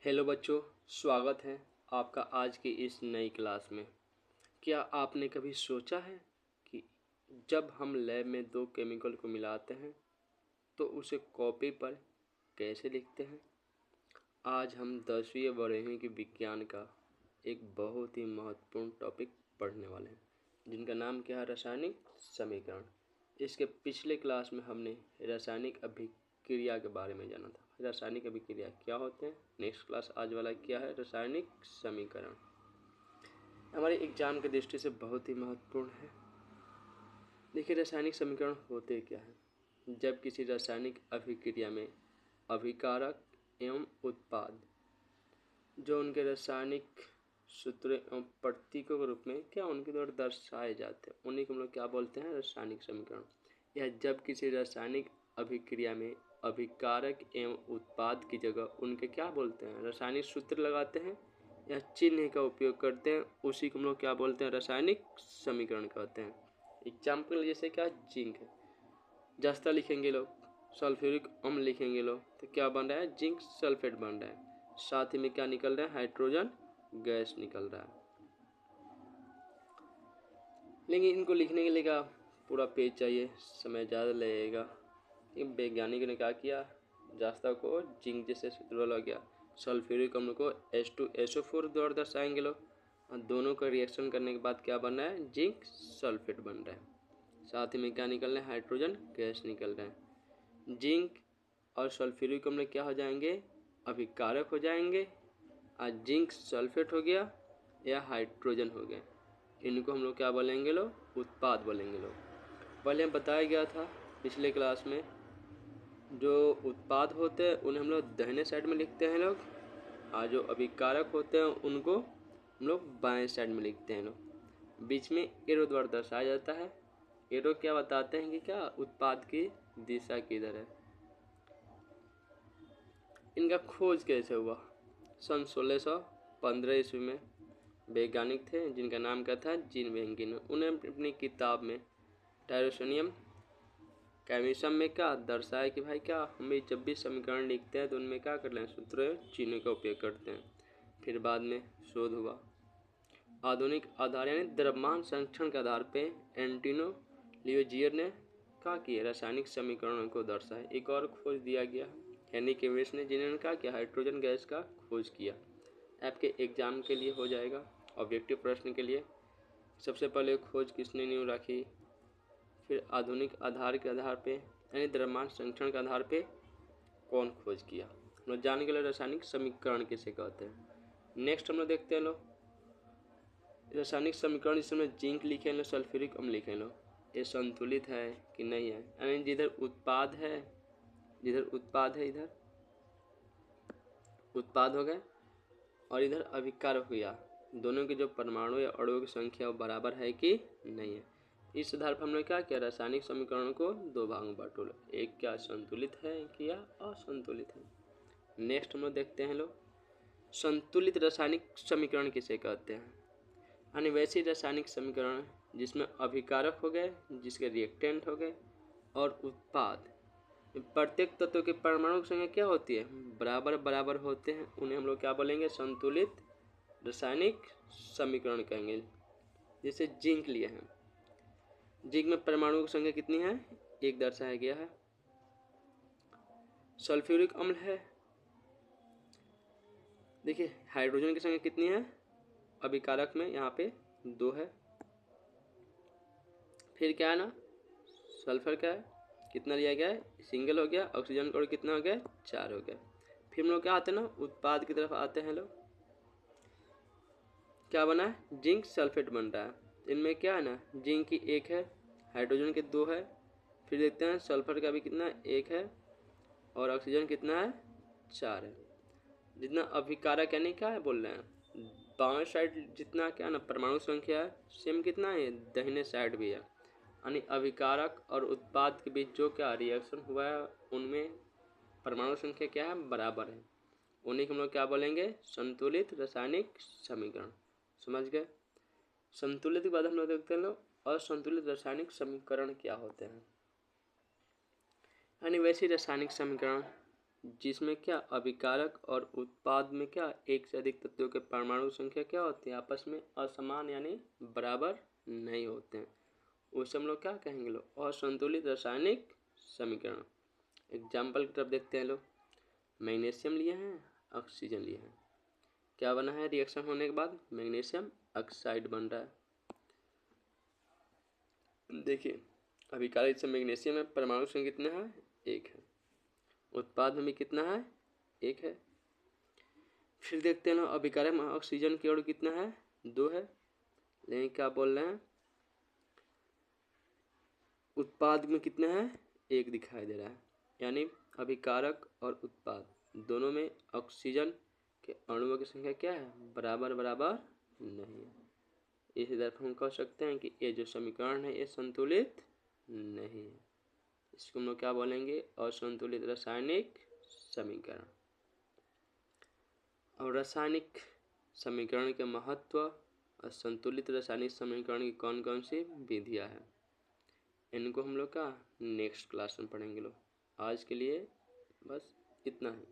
Hello बच्चों, स्वागत है आपका आज की इस नई क्लास में। क्या आपने कभी सोचा है कि जब हम लैब में दो केमिकल को मिलाते हैं तो उसे कॉपी पर कैसे लिखते हैं? आज हम 10वीं वर्ग के विज्ञान का एक बहुत ही महत्वपूर्ण टॉपिक पढ़ने वाले हैं, जिनका नाम क्या है? रासायनिक समीकरण। इसके पिछले क्लास में हमने रासायनिक अभिक्रिया के बारे में जाना था। रासायनिक अभिक्रिया क्या होते हैं। नेक्स्ट क्लास आज वाला क्या है? रासायनिक समीकरण। हमारे एग्जाम की दृष्टि से बहुत ही महत्वपूर्ण है। देखिए, रासायनिक समीकरण होते क्या है। जब किसी रासायनिक अभिक्रिया में अभिकारक एवं उत्पाद जो उनके रासायनिक सूत्र एवं प्रतीकों के रूप में क्या उनके द्वारा दर्शाए जाते हैं, उन्हीं को हम लोग क्या बोलते हैं? रासायनिक समीकरण। या जब किसी रासायनिक अभिक्रिया में अभिकारक एवं उत्पाद की जगह उनके क्या बोलते हैं? रासायनिक सूत्र लगाते हैं या चिन्ह का उपयोग करते हैं, उसी को हम लोग क्या बोलते हैं? रासायनिक समीकरण कहते हैं। एग्जाम्पल जैसे क्या? जिंक है, जस्ता लिखेंगे लोग, सल्फ्यूरिक अम्ल लिखेंगे लोग, तो क्या बन रहा है? जिंक सल्फेट बन रहा है। साथ ही में क्या निकल रहा है? हाइड्रोजन गैस निकल रहा है। लेकिन इनको लिखने के लिए क्या पूरा पेज चाहिए, समय ज़्यादा लगेगा। वैज्ञानिक ने क्या किया? जस्ता को जिंक जैसे सूत्र लग गया, सल्फ्यूरिक अम्ल को H2SO4 द्वारा दर्शाएंगे लोग, और दोनों का रिएक्शन करने के बाद क्या बन रहा है? जिंक सल्फेट बन रहा है। साथ ही में क्या निकल रहा है? हाइड्रोजन गैस निकल रहा है। जिंक और सल्फ्यूरिक अम्ल क्या हो जाएंगे? अभिकारक हो जाएंगे, और जिंक सल्फेट हो गया या हाइड्रोजन हो गया। इनको हम लोग क्या बोलेंगे? लोग उत्पाद बोलेंगे लोग। पहले बताया गया था पिछले क्लास में, जो उत्पाद होते हैं उन्हें हम लोग दाहिने साइड में लिखते हैं लोग, और जो अभिकारक होते हैं उनको हम लोग बाएं साइड में लिखते हैं लोग। बीच में एरो द्वारा दर्शाया जाता है। एरो क्या बताते हैं कि क्या उत्पाद की दिशा किधर है। इनका खोज कैसे हुआ? सन 1615 ईस्वी में वैज्ञानिक थे जिनका नाम क्या था? जीन वेंगिन। उन्हें अपनी किताब में टायरोसोनियम केमिस्ट्री में क्या दर्शाया कि भाई क्या हम जब भी समीकरण लिखते हैं तो उनमें क्या कर लें? सूत्र चिन्ह का उपयोग करते हैं। फिर बाद में शोध हुआ आधुनिक आधार यानी द्रव्यमान संरक्षण के आधार पे एंटिनो लियोजियर ने क्या किया? रासायनिक समीकरणों को दर्शाया। एक और खोज दिया गया हेनरी केविस ने, जिन्होंने क्या किया? हाइड्रोजन गैस का खोज किया। आपके एग्जाम के लिए हो जाएगा, ऑब्जेक्टिव प्रश्न के लिए। सबसे पहले खोज किसने न्यू रखी, फिर आधुनिक आधार के आधार पे यानी द्रव्यमान संरक्षण के आधार पे कौन खोज किया। हम लोग जान गए रासायनिक समीकरण किसे कहते हैं। नेक्स्ट हम लोग देखते हैं रासायनिक समीकरण जिसमें जिंक लिखे लो, सल्फ्यूरिक अम्ल लिखे लो, ये संतुलित है कि नहीं है। यानी जिधर उत्पाद है इधर उत्पाद हो गए, और इधर अभिकारक हो गया। दोनों के जो परमाणु या अणुओं की संख्या वो बराबर है कि नहीं है। इस आधार पर हमने क्या किया? रासायनिक समीकरण को दो भागों में बांट लो, एक क्या संतुलित है कि या असंतुलित है। नेक्स्ट हम लोग देखते हैं संतुलित रासायनिक समीकरण किसे कहते हैं। यानी वैसी रासायनिक समीकरण जिसमें अभिकारक हो गए, जिसके रिएक्टेंट हो गए, और उत्पाद प्रत्येक तत्व के परमाणु की संख्या क्या होती है? बराबर बराबर होते हैं। उन्हें हम लोग क्या बोलेंगे? संतुलित रासायनिक समीकरण कहेंगे। जैसे जिंक लिए हैं, जिंक में परमाणु की संख्या कितनी है? एक दर्शाया गया है। सल्फ्यूरिक अम्ल है, देखिए हाइड्रोजन की संख्या कितनी है अभिकारक में? यहाँ पे 2 है। फिर क्या है ना, सल्फर का है, कितना लिया गया है? सिंगल हो गया। ऑक्सीजन और कितना हो गया? 4 हो गया। फिर हम लोग क्या आते हैं ना, उत्पाद की तरफ आते हैं लोग। क्या बना है? जिंक सल्फेट बन रहा है। इनमें क्या है ना, जिंक की 1 है, हाइड्रोजन के 2 है। फिर देखते हैं सल्फर का भी कितना? 1 है, और ऑक्सीजन कितना है? 4 है। जितना अभिकारक यानी क्या है बोल रहे हैं, बाएं साइड जितना क्या ना परमाणु संख्या है, सेम कितना है दाहिने साइड भी है। यानी अभिकारक और उत्पाद के बीच जो क्या रिएक्शन हुआ है उनमें परमाणु संख्या क्या है? बराबर है। उन्हीं को हम लोग क्या बोलेंगे? संतुलित रासायनिक समीकरण। समझ गए? संतुलित के बाद हम लोग देखते हैं असंतुलित रासायनिक समीकरण क्या होते हैं। यानी वैसी रासायनिक समीकरण जिसमें क्या अभिकारक और उत्पाद में क्या एक से अधिक तत्वों के परमाणु संख्या क्या होती है, आपस में असमान यानी बराबर नहीं होते हैं, उसे हम लोग क्या कहेंगे लोग, असंतुलित रासायनिक समीकरण। एग्जाम्पल की तरफ देखते हैं लोग। मैग्नीशियम लिए हैं, ऑक्सीजन लिए हैं, क्या बना है रिएक्शन होने के बाद, मैग्नीशियम ऑक्साइड बन रहा है। देखिए अभिकारक से मैग्नीशियम में परमाणु संख्या कितना है, 1 है। उत्पाद में भी कितना है, 1 है। फिर देखते हैं ना अभिकारक में ऑक्सीजन की ओर कितना है, 2 है। लेकिन क्या बोल रहे हैं, उत्पाद में कितना है, 1 दिखाई दे रहा है। यानी अभिकारक और उत्पाद दोनों में ऑक्सीजन के अणुओं की संख्या क्या है, बराबर बराबर नहीं है। इसी तरह हम कह सकते हैं कि ये जो समीकरण है ये संतुलित नहीं है। इसको हम लोग क्या बोलेंगे, असंतुलित रासायनिक समीकरण। और रासायनिक समीकरण के महत्व और संतुलित रासायनिक समीकरण की कौन कौन सी विधियाँ हैं, इनको हम लोग का नेक्स्ट क्लास में पढ़ेंगे लोग। आज के लिए बस इतना ही।